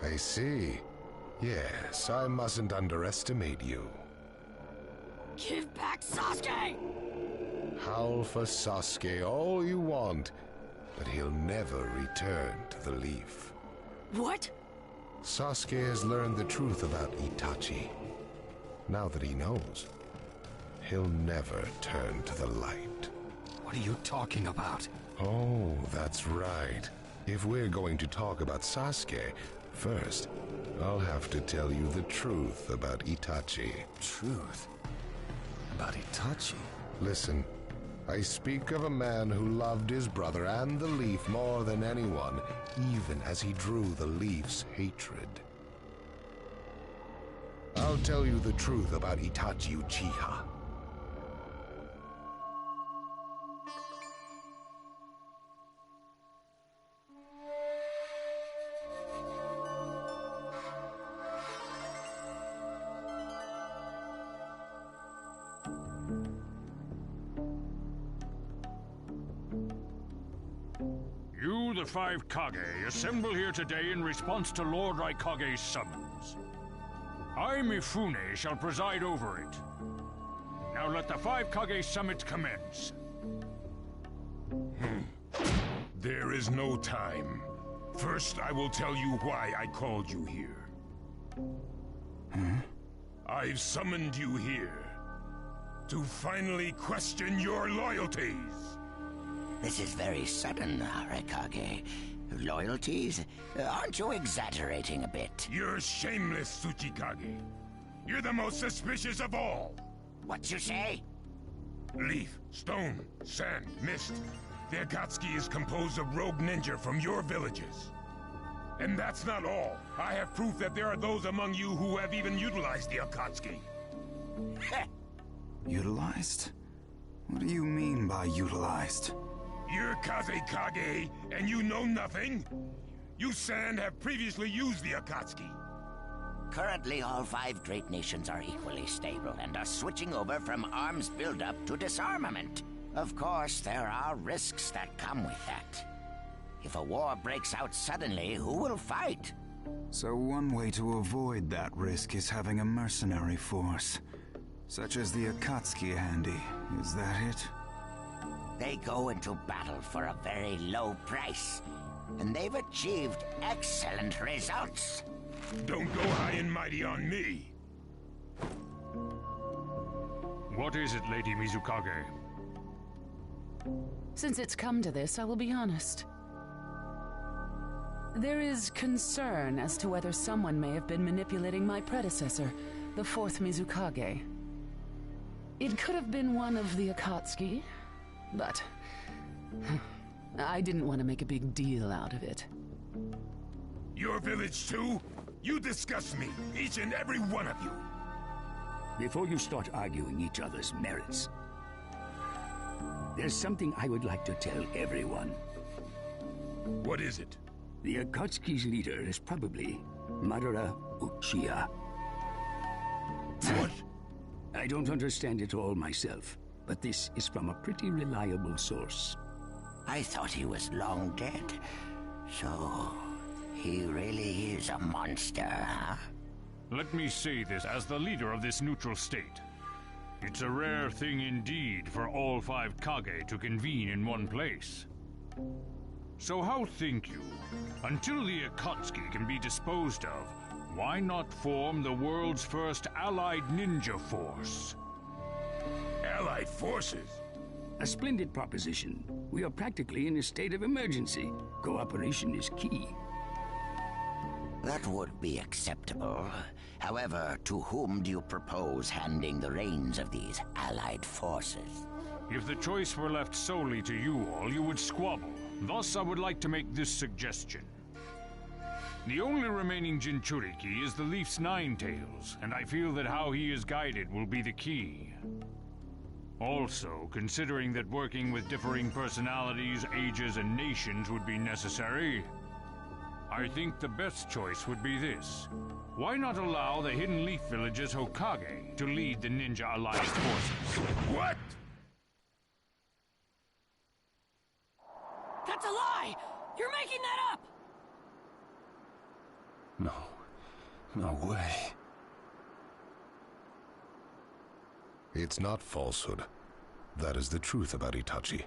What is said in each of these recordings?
I see. Yes, I mustn't underestimate you. Give back Sasuke! Howl for Sasuke all you want, but he'll never return to the leaf. What? Sasuke has learned the truth about Itachi. Now that he knows, he'll never turn to the light. What are you talking about? Oh, that's right. If we're going to talk about Sasuke, first, I'll have to tell you the truth about Itachi. Truth? About Itachi? Listen, I speak of a man who loved his brother and the leaf more than anyone, even as he drew the leaf's hatred. I'll tell you the truth about Itachi Uchiha. You, the five Kage, assemble here today in response to Lord Raikage's summons. I, Mifune, shall preside over it. Now let the five Kage summit commence. There is no time. First, I will tell you why I called you here. I've summoned you here to finally question your loyalties. This is very sudden, Raikage. Loyalties? Aren't you exaggerating a bit? You're shameless, Tsuchikage. You're the most suspicious of all. What you say? Leaf, stone, sand, mist. The Akatsuki is composed of rogue ninja from your villages. And that's not all. I have proof that there are those among you who have even utilized the Akatsuki. Utilized? What do you mean by utilized? You're Kazekage, and you know nothing? You Sand have previously used the Akatsuki. Currently, all five great nations are equally stable and are switching over from arms buildup to disarmament. Of course, there are risks that come with that. If a war breaks out suddenly, who will fight? So one way to avoid that risk is having a mercenary force, such as the Akatsuki handy. Is that it? They go into battle for a very low price, and they've achieved excellent results. Don't go high and mighty on me. What is it, Lady Mizukage? Since it's come to this, I will be honest. There is concern as to whether someone may have been manipulating my predecessor, the fourth Mizukage. It could have been one of the Akatsuki, but I didn't want to make a big deal out of it. Your village too? You disgust me, each and every one of you. Before you start arguing each other's merits, there's something I would like to tell everyone. What is it? The Akatsuki's leader is probably Madara Uchiha. What? I don't understand it all myself, but this is from a pretty reliable source. I thought he was long dead. So, he really is a monster, huh? Let me say this as the leader of this neutral state. It's a rare thing indeed for all five Kage to convene in one place. So how think you, until the Akatsuki can be disposed of, why not form the world's first allied ninja force? Allied forces? A splendid proposition. We are practically in a state of emergency. Cooperation is key. That would be acceptable. However, to whom do you propose handing the reins of these allied forces? If the choice were left solely to you all, you would squabble. Thus, I would like to make this suggestion. The only remaining Jinchuriki is the Leaf's Nine Tails, and I feel that how he is guided will be the key. Also, considering that working with differing personalities, ages, and nations would be necessary, I think the best choice would be this. Why not allow the Hidden Leaf Village's Hokage to lead the Ninja Alliance forces? What? That's a lie! You're making that up! No. No way. It's not falsehood. That is the truth about Itachi.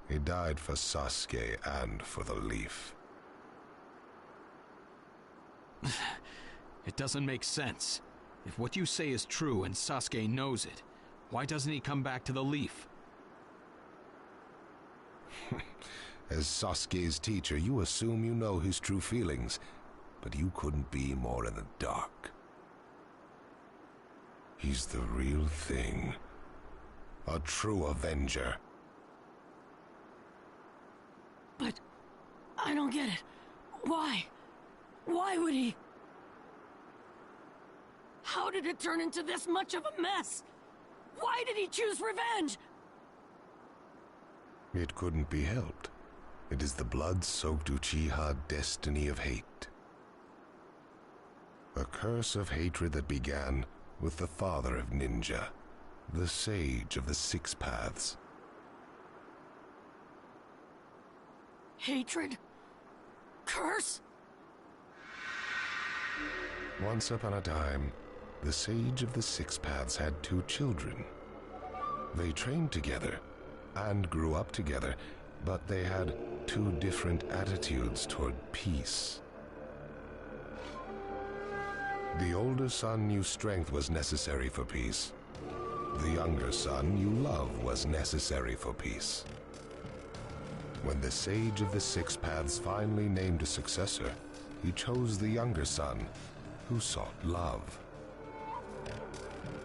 He died for Sasuke and for the Leaf. It doesn't make sense. If what you say is true and Sasuke knows it, why doesn't he come back to the Leaf? As Sasuke's teacher, you assume you know his true feelings, but you couldn't be more in the dark. He's the real thing. A true Avenger. But I don't get it. Why? Why would he? How did it turn into this much of a mess? Why did he choose revenge? It couldn't be helped. It is the blood-soaked Uchiha destiny of hate. A curse of hatred that began with the father of ninja, the sage of the Six Paths. Hatred? Curse? Once upon a time, the sage of the Six Paths had 2 children. They trained together and grew up together, but they had 2 different attitudes toward peace. The older son knew strength was necessary for peace. The younger son knew love was necessary for peace. When the sage of the Six Paths finally named a successor, he chose the younger son, who sought love.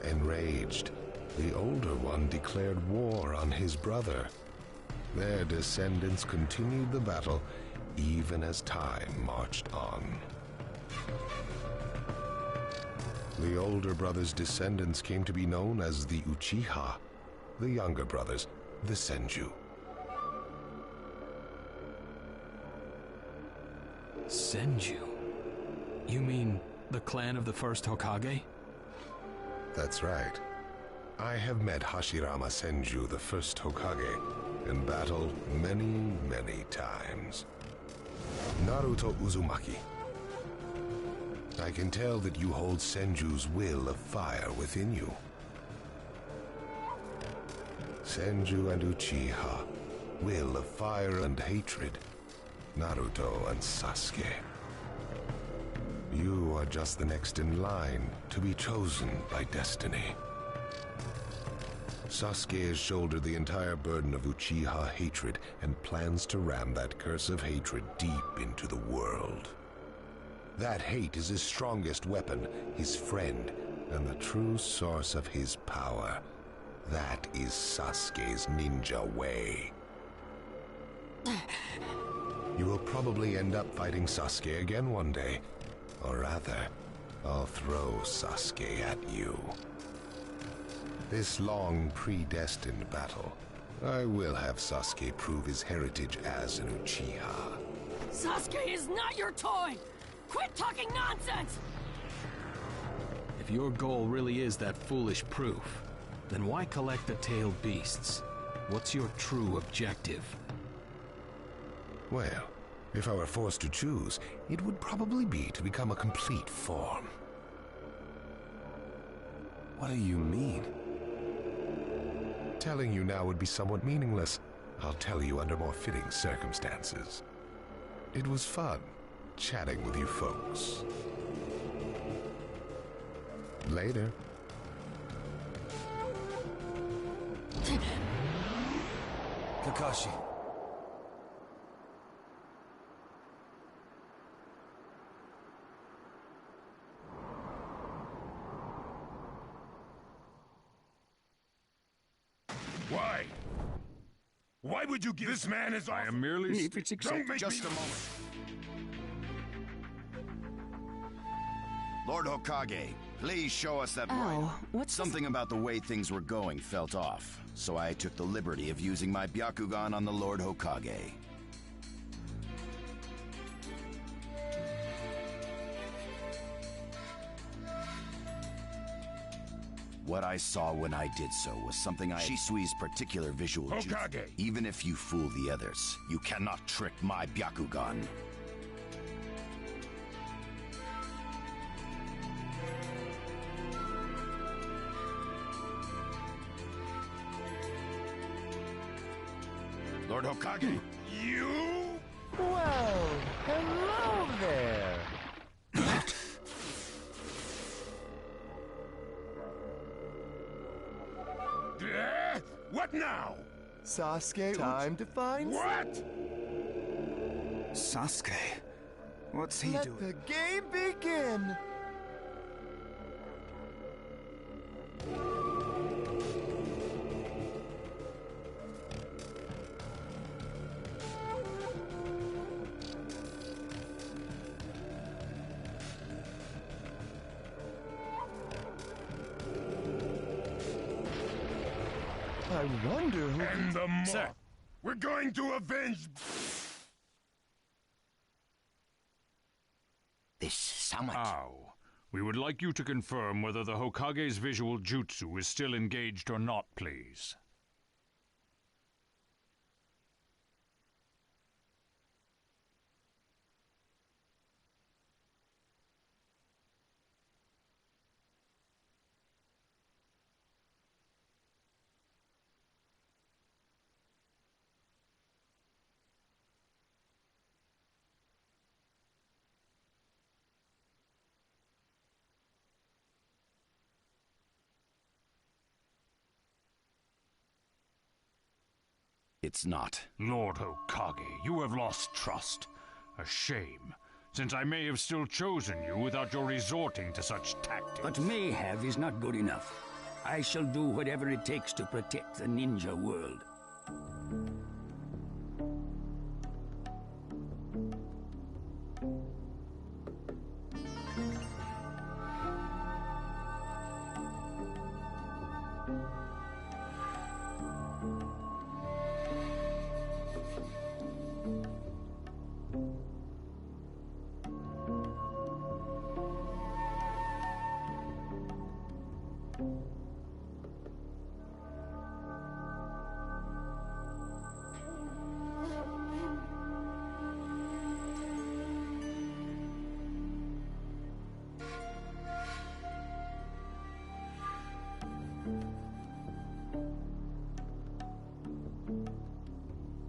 Enraged, the older one declared war on his brother. Their descendants continued the battle even as time marched on. The older brother's descendants came to be known as the Uchiha, the younger brothers, the Senju. Senju? You mean the clan of the first Hokage? That's right. I have met Hashirama Senju, the first Hokage, and battled many, many times. Naruto Uzumaki. I can tell that you hold Senju's will of fire within you. Senju and Uchiha, will of fire and hatred. Naruto and Sasuke. You are just the next in line to be chosen by destiny. Sasuke has shouldered the entire burden of Uchiha hatred and plans to ram that curse of hatred deep into the world. That hate is his strongest weapon, his friend, and the true source of his power. That is Sasuke's ninja way. You will probably end up fighting Sasuke again one day. Or rather, I'll throw Sasuke at you. This long, predestined battle, I will have Sasuke prove his heritage as an Uchiha. Sasuke is not your toy! Quit talking nonsense! If your goal really is that foolish proof, then why collect the tailed beasts? What's your true objective? Well, if I were forced to choose, it would probably be to become a complete form. What do you mean? Telling you now would be somewhat meaningless. I'll tell you under more fitting circumstances. It was fun chatting with you folks. Later. Kakashi. Why? Why would you give this man his offer? I am merely... If it's Don't make Just me... a moment. Lord Hokage, please show us that Oh, what's Something about the way things were going felt off, so I took the liberty of using my Byakugan on the Lord Hokage. What I saw when I did so was something Shisui's particular visual jutsu. Hokage! Even if you fool the others, you cannot trick my Byakugan. Lord Hokage. You? Well, hello there. What now? Sasuke, time to find... What? Sasuke? What's he Let doing? the game begin! I wonder who... And the moth. Sir. We're going to avenge... This summit. How? We would like you to confirm whether the Hokage's visual jutsu is still engaged or not, please. It's not. Lord Hokage, you have lost trust. A shame, since I may have still chosen you without your resorting to such tactics. But may have is not good enough. I shall do whatever it takes to protect the ninja world.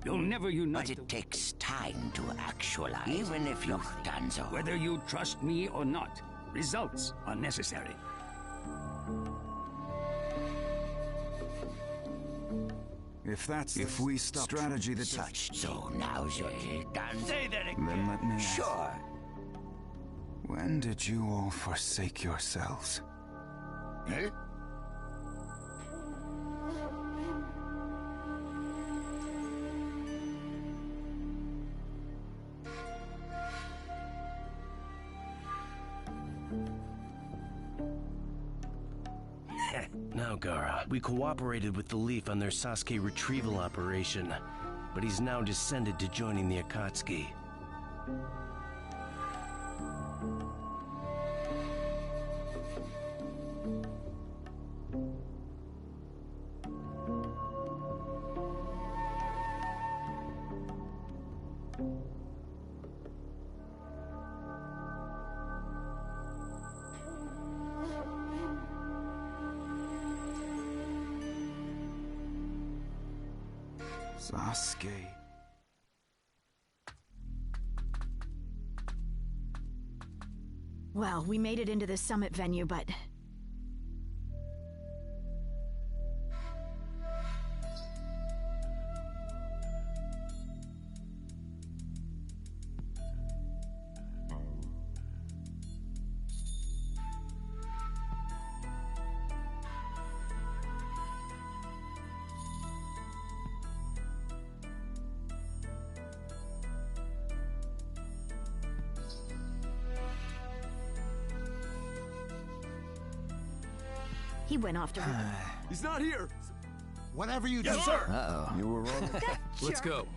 You'll never unite. But it takes time to actualize, even if you've done so. Whether you trust me or not, results are necessary. If we stop strategy that such so now's your done. Say that again. Then let me ask. Sure. When did you all forsake yourselves? Eh? Now, Gaara, we cooperated with the Leaf on their Sasuke retrieval operation, but he's now descended to joining the Akatsuki. Sasuke. Well, we made it into the summit venue, but... He went off to... He's not here! Whatever you do. Yes, sir! Uh-oh. You were wrong. Let's go.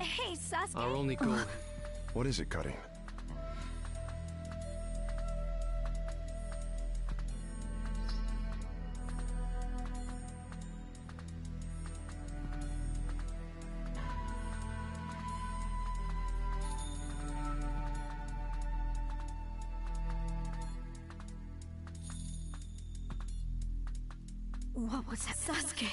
Hey, Sasuke! Our only goal... What is it, Cutting? What was that? Sasuke!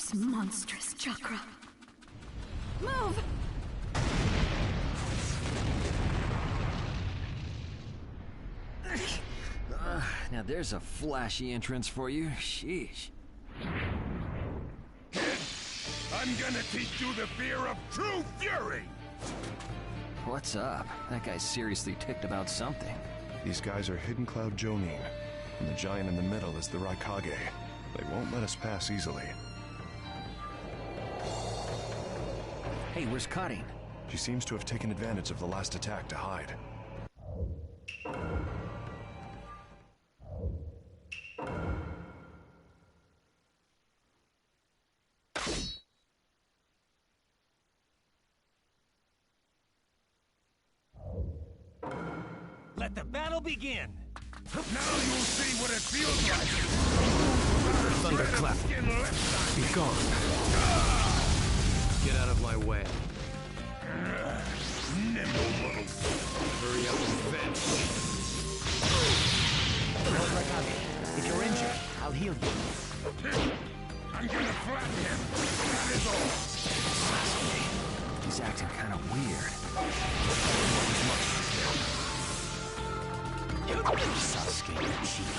This monstrous chakra. Move! Now there's a flashy entrance for you. Sheesh. I'm gonna teach you the fear of true fury! What's up? That guy's seriously ticked about something. These guys are Hidden Cloud Jonin, and the giant in the middle is the Raikage. They won't let us pass easily. Hey, where's Karin? She seems to have taken advantage of the last attack to hide. Let the battle begin! Now you'll see what it feels like! Thunderclap! Be gone! Get out of my way. Nimble little... Hurry up and vent! Lord Raikage, if you're injured, I'll heal you. I'm gonna flatten him! That is all! Sasuke, he's acting kind of weird. Sasuke Uchiha.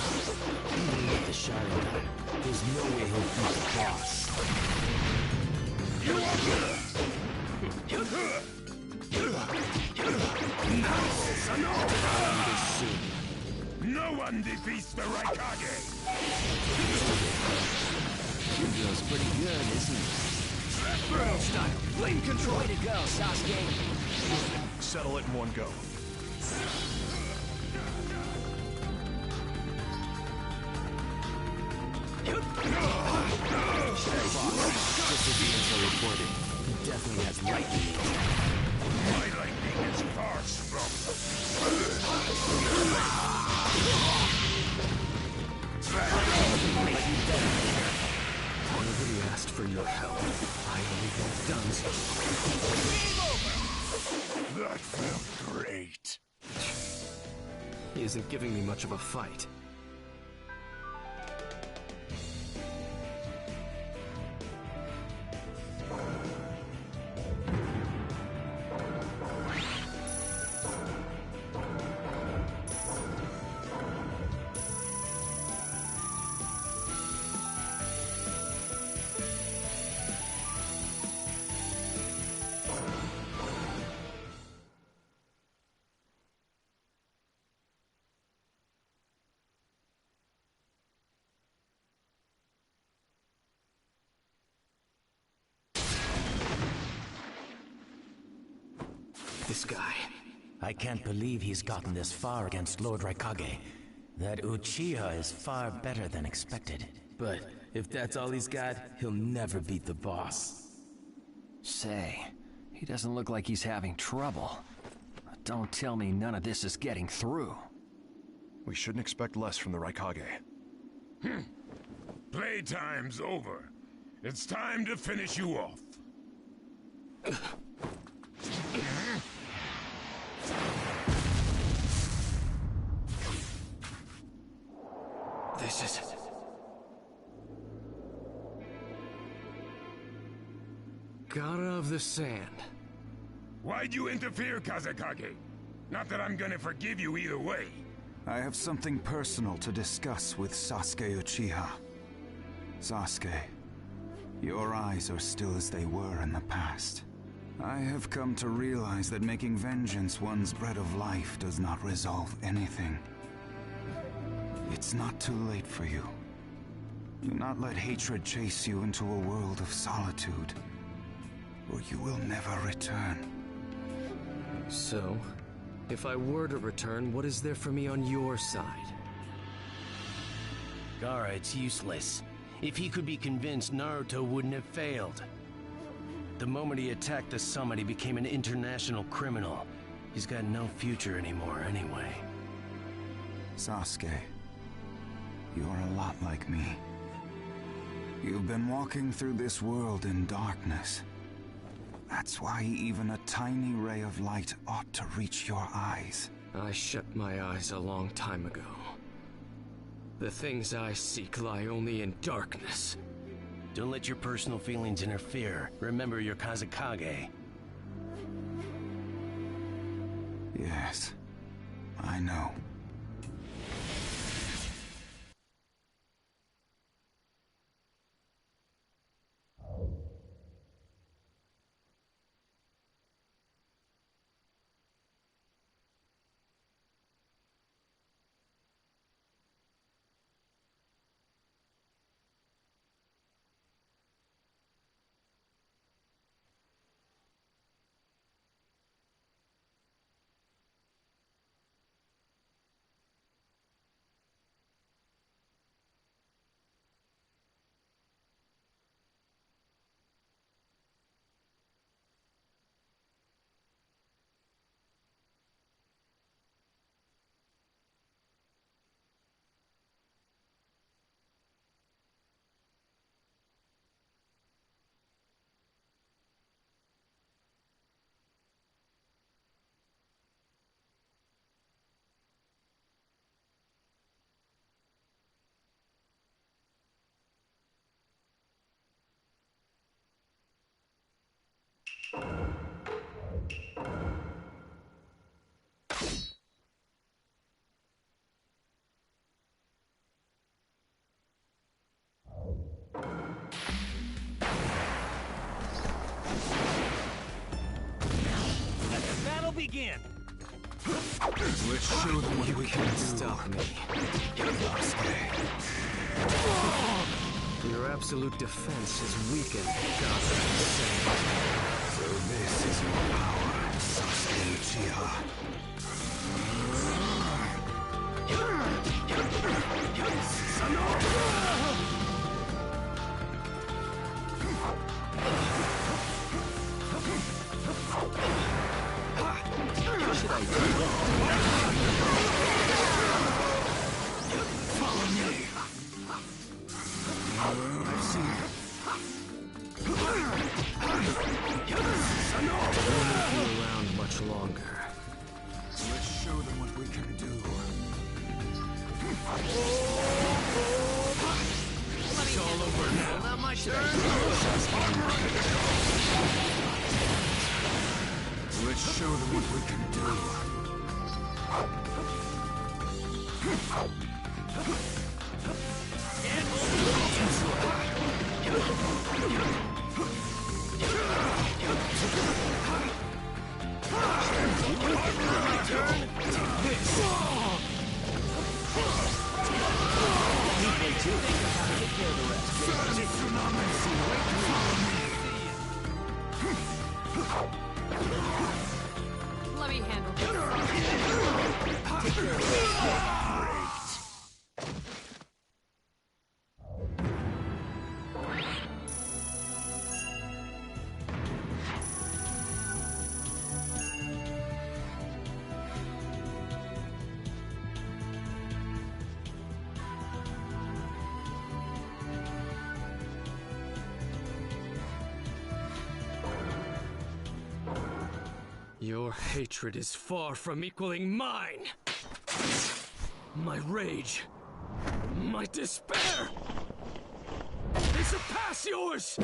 Even with the Sharingan, there's no way he'll beat the boss. No one defeats the Raikage! Hugo's pretty good, isn't he? Burrow style, flame control. Way to go, Sasuke. Settle it in one go. Just as the info reported, he definitely has lightning. My lightning is far stronger. Nobody asked for your help. I only got done. That felt great. He isn't giving me much of a fight. This guy. I can't believe he's gotten this far against Lord Raikage. That Uchiha is far better than expected. But if that's all he's got, he'll never beat the boss. Say, he doesn't look like he's having trouble. Don't tell me none of this is getting through. We shouldn't expect less from the Raikage. Playtime's over. It's time to finish you off. This is... Gara of the Sand. Why'd you interfere, Kazekage? Not that I'm gonna forgive you either way. I have something personal to discuss with Sasuke Uchiha. Sasuke, your eyes are still as they were in the past. I have come to realize that making vengeance one's bread of life does not resolve anything. It's not too late for you. Do not let hatred chase you into a world of solitude, or you will never return. So, if I were to return, what is there for me on your side? Gara, it's useless. If he could be convinced, Naruto wouldn't have failed. The moment he attacked the summit, he became an international criminal. He's got no future anymore anyway. Sasuke, you're a lot like me. You've been walking through this world in darkness. That's why even a tiny ray of light ought to reach your eyes. I shut my eyes a long time ago. The things I seek lie only in darkness. Don't let your personal feelings interfere. Remember your Kazakage. Yes, I know. Begin. Let's show them what we can stop me. Your absolute defense is weakened, Gaza. So this is your power, Sasuke Uchiha. What should I do? Follow me. I've seen it. They won't be around much longer. Let's show them what we can do. It's all over now. Not my turn. Let's show them what we can do. Let me handle this. Your hatred is far from equaling mine. My rage, my despair, they surpass yours!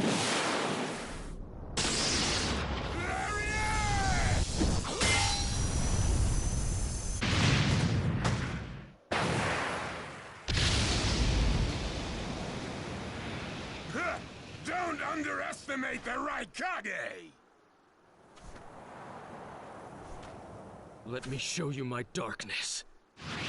Don't underestimate the Raikage! Let me show you my darkness. The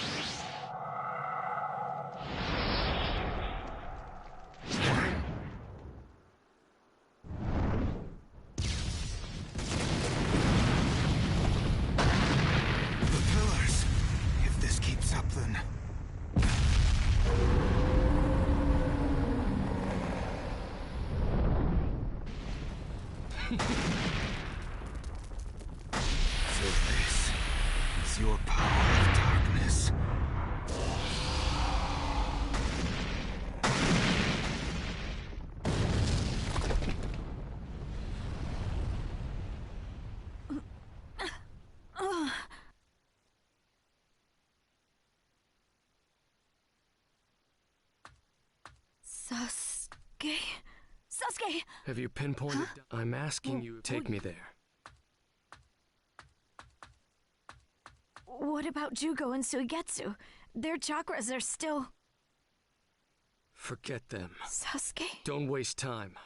pillars. If this keeps up, then... So this is your power of darkness. Sasuke? Sasuke! Have you pinpointed? Huh? I'm asking you, take me there. What about Jugo and Suigetsu? Their chakras are still... Forget them. Sasuke? Don't waste time.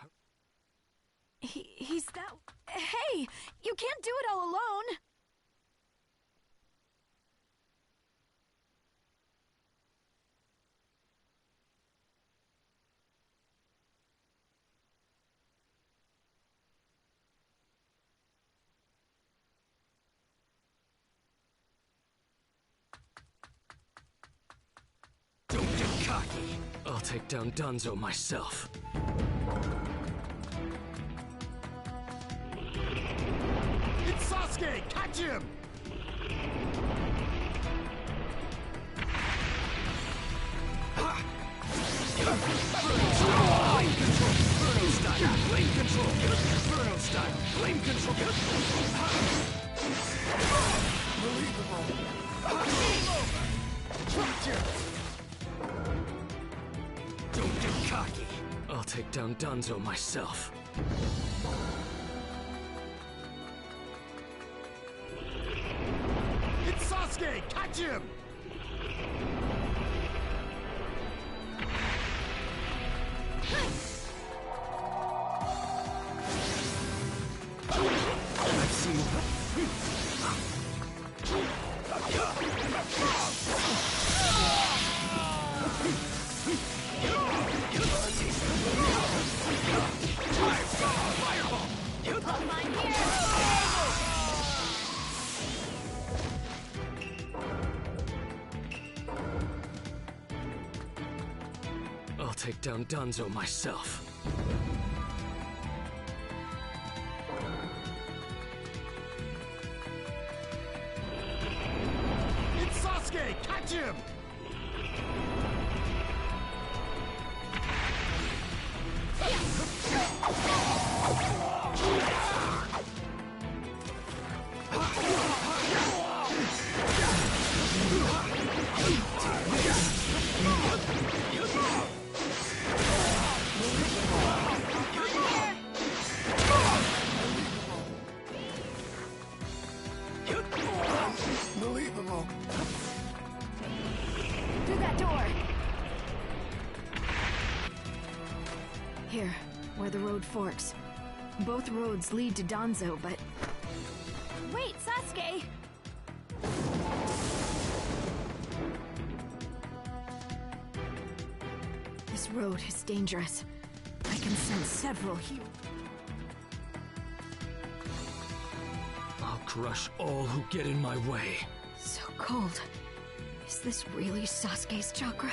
He's that... Hey! You can't do it all alone! Don't get cocky. I'll take down Danzo myself. It's Sasuke! Catch him! Flame control! Inferno style! Flame control! Inferno style! Flame control! Don't get cocky. I'll take down Danzo myself. It's Sasuke! Catch him! I've seen... I'll take down Danzo myself. It's Sasuke! Catch him! Unbelievable. Through that door! Here, where the road forks. Both roads lead to Danzo, but... Wait, Sasuke! This road is dangerous. I can sense several here. I'll crush all who get in my way. So cold. Is this really Sasuke's chakra?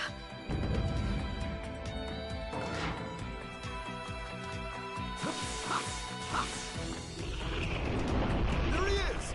There he is!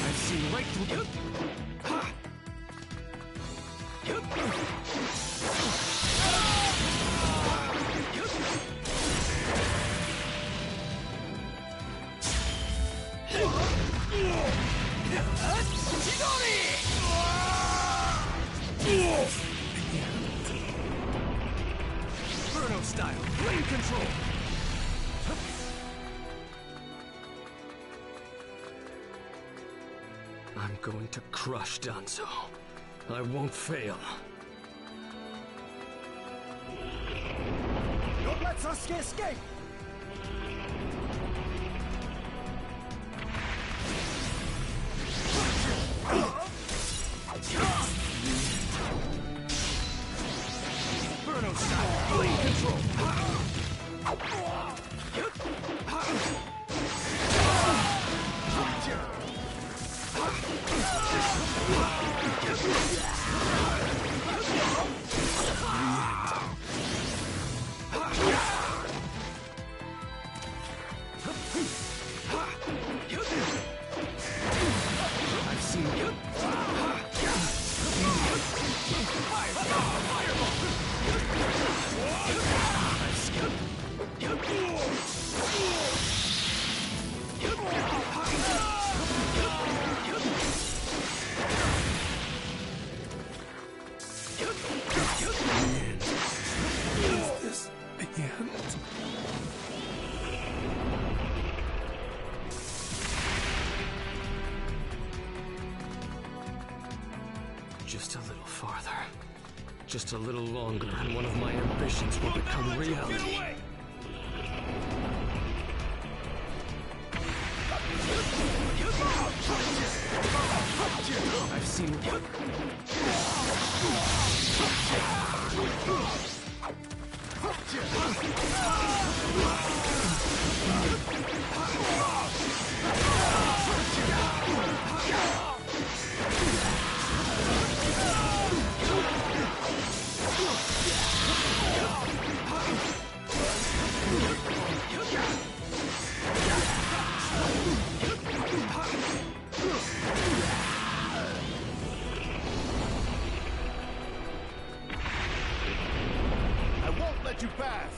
I've seen right through... Inferno style, flame control! I'm going to crush Danzo. I won't fail. Don't let Sasuke escape! Inferno style, flame control! Just a little farther. Just a little longer, and one of my ambitions will become reality. I've seen... I won't let you pass!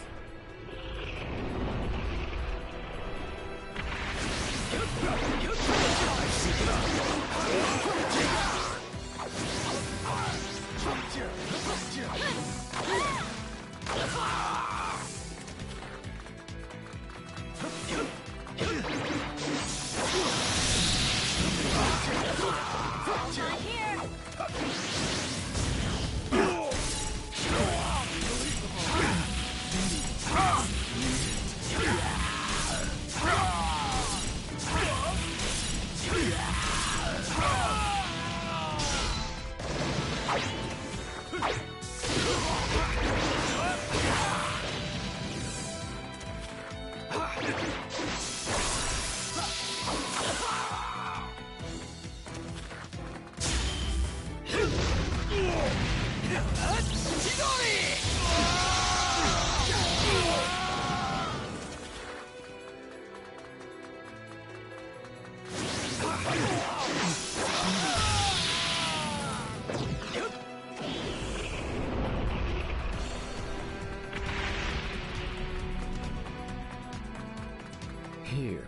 Here.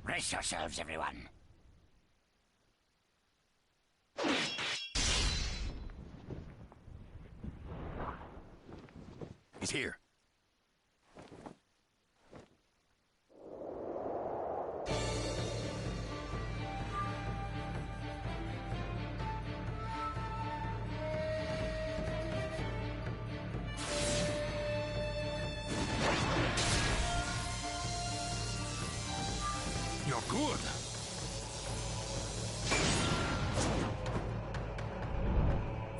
Brace yourselves, everyone. He's here. You're good.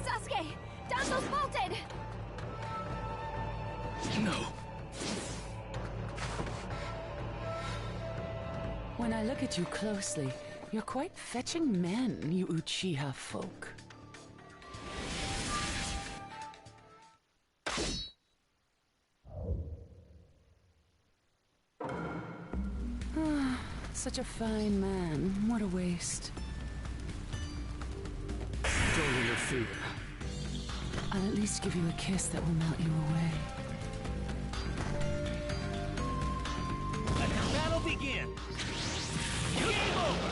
Sasuke! Danzo's bolted! No. When I look at you closely, you're quite fetching men, you Uchiha folk. Such a fine man. What a waste. Don't interfere. I'll at least give you a kiss that will melt you away. Let the battle begin! Game over!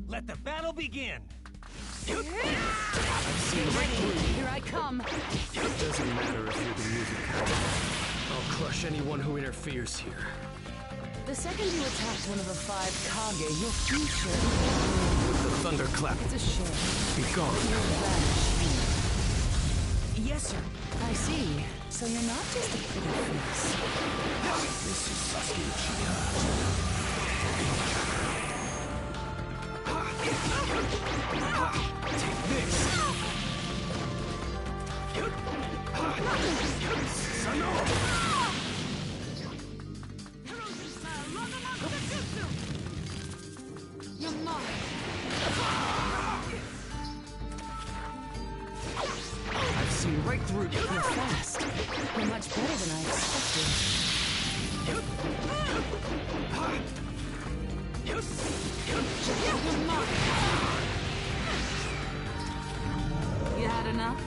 Let the battle begin! I've seen right through you. Here I come. It doesn't matter if you're the Mizukage. I'll crush anyone who interferes here. The second you attacked one of the 5 Kage, your future... The thunderclap. It's a shame. Be gone. You'll vanish. Yes, sir. I see. So you're not just a pretty face. This is Sasuke Uchiha. Take this! You're mine! I've seen right through you. You're fast. You're much better than I expected. You had enough?